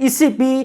ECP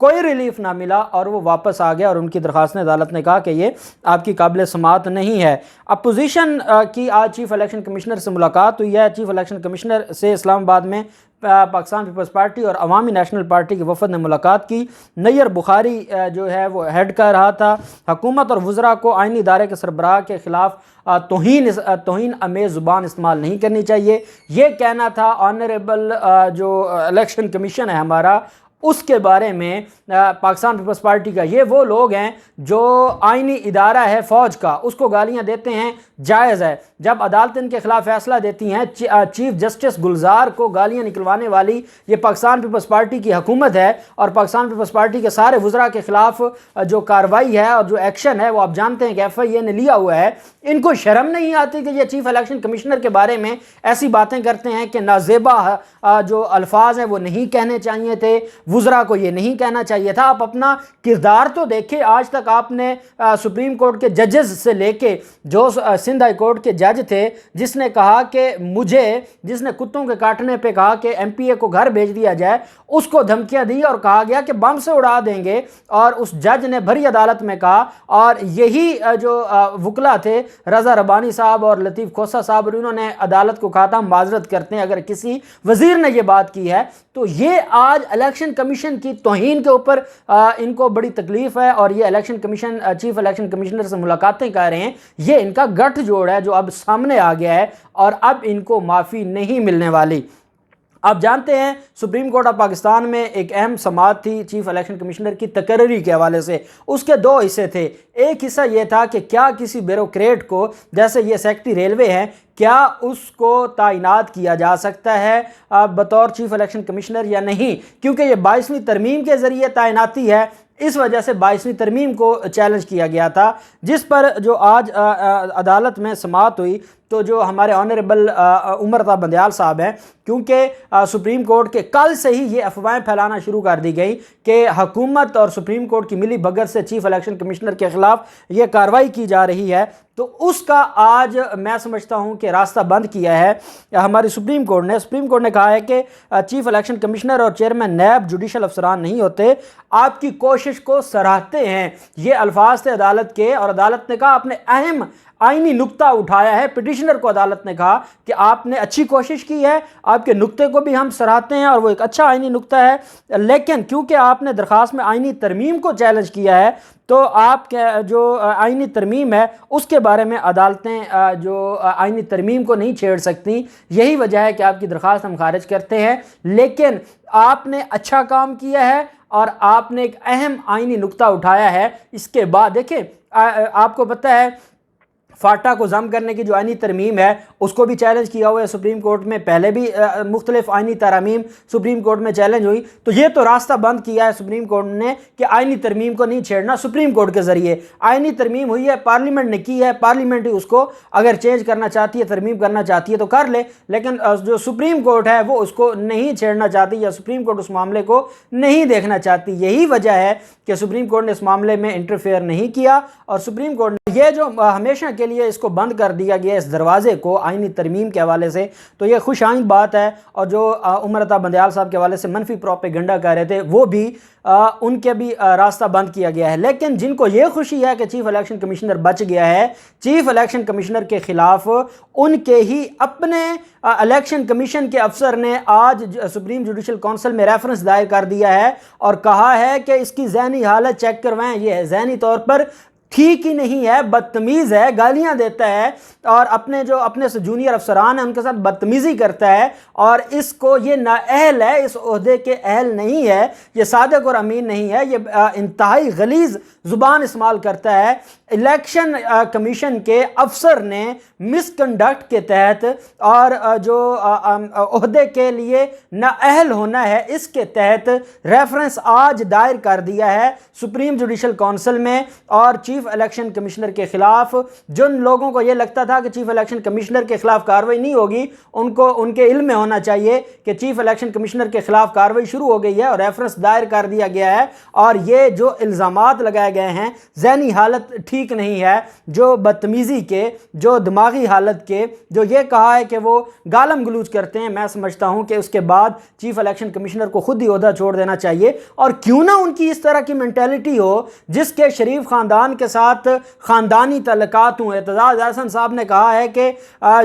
کوئی relief نہ ملا اور وہ واپس آ گیا اور ان کی درخواستیں عدالت نے کہا کہ یہ آپ کی قابل سماعت نہیں ہے۔ اپوزیشن کی آج چیف الیکشن کمشنر سے ملاقات ہوئی ہے۔ چیف الیکشن کمشنر سے اسلام آباد میں پاکستان پیپلز پارٹی اور عوامی نیشنل پارٹی کے وفد نے ملاقات کی۔ نیر بخاری جو ہے وہ ہیڈ کر رہا تھا۔ حکومت اور وزراء کو آئینی ادارے کے سربراہ کے خلاف توہین امیز زبان استعمال نہیں کرنی چاہیے، یہ کہنا تھا آنریبل جو الیکشن کمیشن ہے ہمارا، اس کے بارے میں پاکستان پیپلز پارٹی کا۔ یہ وہ لوگ ہیں جو آئینی ادارہ ہے فوج کا، اس کو گالیاں دیتے ہیں، جائز ہے۔ جب عدالت ان کے خلاف فیصلہ دیتی ہیں، چیف جسٹس گلزار کو گالیاں نکلوانے والی یہ پاکستان پیپلز پارٹی کی حکومت ہے، اور پاکستان پیپلز پارٹی کے سارے وزراء کے خلاف جو کارروائی ہے اور جو ایکشن ہے وہ آپ جانتے ہیں کہ ایف آئی اے نے لیا ہوا ہے۔ ان کو شرم نہیں آتی کہ یہ چیف الیکشن کمشنر کے بارے میں ایسی باتیں کرتے ہیں کہ نازیبا جو الفاظ ہیں وہ نہیں کہنے چاہیے تھے، وزراء کو یہ نہیں کہنا چاہیے تھا۔ آپ اپنا کردار تو دیکھیں، آج تک آپ نے سپریم کورٹ کے ججز سے لے کے جو سندھ ہائی کورٹ کے جج تھے جس نے کہا کہ جس نے کتوں کے کاٹنے پہ کہا کہ ایم پی اے کو گھر بھیج دیا جائے، اس کو دھمکیاں دی اور کہا گیا کہ بم سے اڑا دیں گے، اور اس جج نے بھری عدالت میں کہا، اور یہی جو وکلا تھے رضا ربانی صاحب اور لطیف کھوسہ صاحب، اور انہوں نے عدالت کو کہا تھا معذرت کرتے ہیں اگر کسی وزیر نے یہ بات کی ہے۔ تو یہ آج الیکشن کمیشن کی توہین کے اوپر ان کو بڑی تکلیف ہے، اور یہ election commission chief election commissioner سے ملاقاتیں کر رہے ہیں، یہ ان کا گٹھ جوڑ ہے جو اب سامنے آ گیا ہے، اور اب ان کو معافی نہیں ملنے والی۔ آپ جانتے ہیں سپریم کورٹ آف پاکستان میں ایک اہم سماعت تھی چیف الیکشن کمشنر کی تقرری کے حوالے سے۔ اس کے دو حصے تھے۔ ایک حصہ یہ تھا کہ کیا کسی بیوروکریٹ کو، جیسے یہ سیکرٹری ریلوے ہیں، کیا اس کو تعینات کیا جا سکتا ہے بطور چیف الیکشن کمشنر یا نہیں، کیونکہ یہ 22ویں ترمیم کے ذریعے تعیناتی ہے۔ اس وجہ سے 22ویں ترمیم کو چیلنج کیا گیا تھا، جس پر جو آج عدالت میں سماعت ہوئی تو جو ہمارے آنریبل عمر عطا بندیال صاحب ہیں، کیونکہ سپریم کورٹ کے کل سے ہی یہ افواہیں پھیلانا شروع کر دی گئی کہ حکومت اور سپریم کورٹ کی ملی بھگت سے چیف الیکشن کمشنر کے خلاف یہ کارروائی کی جا رہی ہے، تو اس کا آج میں سمجھتا ہوں کہ راستہ بند کیا ہے ہماری سپریم کورٹ نے کہا ہے کہ چیف الیکشن کمشنر اور چیئرمین نیب جوڈیشل افسران نہیں ہوتے، آپ کی کوشش کو سراہتے ہیں۔ یہ الفاظ تھے عدالت کے، اور عدالت نے کہا آپ نے اہم آئینی نقطہ اٹھایا ہے۔ پٹیشنر کو عدالت نے کہا کہ آپ نے اچھی کوشش کی ہے، آپ کے نقطے کو بھی ہم سراہتے ہیں، اور وہ ایک اچھا آئینی نقطہ ہے، لیکن کیونکہ آپ نے درخواست میں آئینی ترمیم کو چیلنج کیا ہے، تو آپ کے جو آئینی ترمیم ہے اس کے بارے میں عدالتیں جو آئینی ترمیم کو نہیں چھیڑ سکتی۔ یہی وجہ ہے کہ آپ کی درخواست ہم خارج کرتے ہیں، لیکن آپ نے اچھا کام کیا ہے اور آپ نے ایک اہم آئینی نقطہ اٹھایا ہے۔ اس کے بعد دیکھیں آپ کو پتہ ہے فاٹا کو ضم کرنے کی جو آئینی ترمیم ہے اس کو بھی چیلنج کیا ہوا ہے سپریم کورٹ میں، پہلے بھی مختلف آئینی ترامیم سپریم کورٹ میں چیلنج ہوئی، تو یہ تو راستہ بند کیا ہے سپریم کورٹ نے کہ آئینی ترمیم کو نہیں چھیڑنا سپریم کورٹ کے ذریعے۔ آئینی ترمیم ہوئی ہے، پارلیمنٹ نے کی ہے، پارلیمنٹ ہی اس کو اگر چینج کرنا چاہتی ہے، ترمیم کرنا چاہتی ہے تو کر لے، لیکن جو سپریم کورٹ ہے وہ اس کو نہیں چھیڑنا چاہتی، یا سپریم کورٹ اس معاملے کو نہیں دیکھنا چاہتی۔ یہی وجہ ہے کہ سپریم کورٹ نے اس معاملے میں انٹرفیئر نہیں کیا، اور سپریم کورٹ نے یہ جو ہمیشہ کے لیے اس کو بند کر دیا گیا اس دروازے کو آئینی ترمیم کے حوالے سے، تو یہ خوش آئند بات ہے۔ اور جو عمر عطا بندیال صاحب کے حوالے سے منفی پروپیگنڈا کر رہے تھے، وہ بھی ان کے بھی راستہ بند کیا گیا ہے۔ لیکن جن کو یہ خوشی ہے کہ چیف الیکشن کمشنر بچ گیا ہے، چیف الیکشن کمشنر کے خلاف ان کے ہی اپنے الیکشن کمیشن کے افسر نے آج سپریم جوڈیشل کونسل میں ریفرنس دائر کر دیا ہے اور کہا ہے کہ اس کی ذہنی حالت چیک کروائیں، یہ ذہنی طور پر ٹھیک ہی نہیں ہے، بدتمیز ہے، گالیاں دیتا ہے، اور اپنے سے جونیئر افسران ہیں ان کے ساتھ بدتمیزی کرتا ہے، اور اس کو یہ نااہل ہے، اس عہدے کے اہل نہیں ہے، یہ صادق اور امین نہیں ہے، یہ انتہائی غلیظ زبان استعمال کرتا ہے۔ الیکشن کمیشن کے افسر نے مس کنڈکٹ کے تحت اور جو عہدے کے لیے نااہل ہونا ہے اس کے تحت ریفرنس آج دائر کر دیا ہے سپریم جوڈیشل کونسل میں، اور چیف چیف الیکشن کمشنر کے خلاف جن لوگوں کو یہ لگتا تھا کہ چیف الیکشن کمشنر کے خلاف کارروائی نہیں ہوگی، ان کے علم میں ہونا چاہیے کہ چیف الیکشن کمشنر کے خلاف کارروائی شروع ہو گئی ہے اور ریفرنس دائر کر دیا گیا ہے، اور یہ جو الزامات لگائے گئے ہیں، ذہنی حالت ٹھیک نہیں ہے، جو بدتمیزی کے، جو دماغی حالت کے، جو یہ کہا ہے کہ وہ گالم گلوچ کرتے ہیں، میں سمجھتا ہوں کہ اس کے بعد چیف الیکشن کمشنر کو خود ہی عہدہ چھوڑ دینا چاہیے، اور کیوں نہ ان کی اس طرح کی مینٹیلٹی ہو جس کے شریف خاندان کے ساتھ خاندانی تعلقات ہوں۔ اعتزاز احسن صاحب نے کہا ہے کہ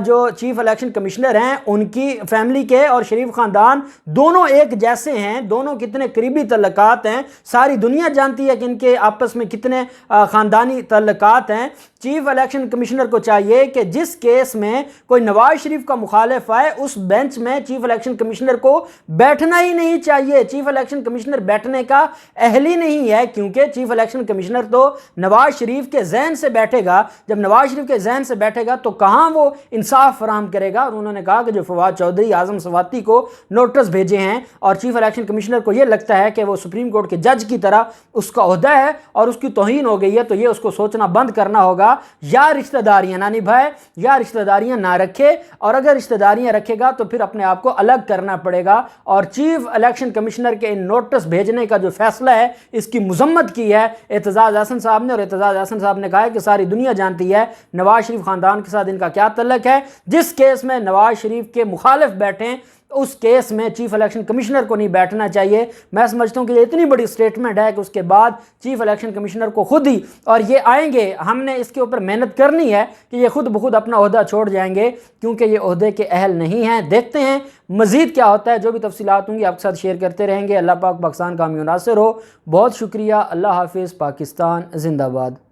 جو چیف الیکشن کمشنر ہیں ان کی فیملی کے اور شریف خاندان دونوں ایک جیسے ہیں، دونوں کتنے قریبی تعلقات ہیں، ساری دنیا جانتی ہے کہ ان کے آپس میں کتنے خاندانی تعلقات ہیں۔ چیف الیکشن کمشنر کو چاہیے کہ جس کیس میں کوئی نواز شریف کا مخالف آئے اس بینچ میں چیف الیکشن کمشنر کو بیٹھنا ہی نہیں چاہیے، چیف الیکشن کمشنر بیٹھنے کا اہل ہی نہیں ہے، کیونکہ چیف الیکشن کمشنر تو نواز شریف کے ذہن سے بیٹھے گا، جب نواز شریف کے ذہن سے بیٹھے گا تو کہاں وہ انصاف فراہم کرے گا۔ اور انہوں نے کہا کہ جو فواد چودھری، اعظم سواتی کو نوٹس بھیجے ہیں اور چیف الیکشن کمشنر کو یہ لگتا ہے کہ وہ سپریم کورٹ کے جج کی طرح اس کا عہدہ ہے اور اس کی توہین ہو گئی ہے، تو یہ اس کو سوچنا بند کرنا ہوگا، یا رشتہ داریاں نہ نبھائے یا رشتہ داریاں نہ رکھے، اور اگر رشتہ داریاں رکھے گا تو پھر اپنے آپ کو الگ کرنا پڑے گا۔ اور چیف الیکشن کمشنر کے ان نوٹس بھیجنے کا جو فیصلہ ہے اس کی مذمت کی ہے اعتزاز احسن صاحب نے، اور اعتزاز احسن صاحب نے کہا ہے کہ ساری دنیا جانتی ہے نواز شریف خاندان کے ساتھ ان کا کیا تعلق ہے، جس کیس میں نواز شریف کے مخالف بیٹھیں اس کیس میں چیف الیکشن کمشنر کو نہیں بیٹھنا چاہیے۔ میں سمجھتا ہوں کہ یہ اتنی بڑی سٹیٹمنٹ ہے کہ اس کے بعد چیف الیکشن کمشنر کو خود ہی، اور یہ آئیں گے، ہم نے اس کے اوپر محنت کرنی ہے کہ یہ خود بخود اپنا عہدہ چھوڑ جائیں گے، کیونکہ یہ عہدے کے اہل نہیں ہیں۔ دیکھتے ہیں مزید کیا ہوتا ہے، جو بھی تفصیلات ہوں گی آپ کے ساتھ شیئر کرتے رہیں گے۔ اللہ پاک پاکستان کا حامی و ناصر ہو۔ بہت شکریہ، اللہ حافظ، پاکستان زندہ باد۔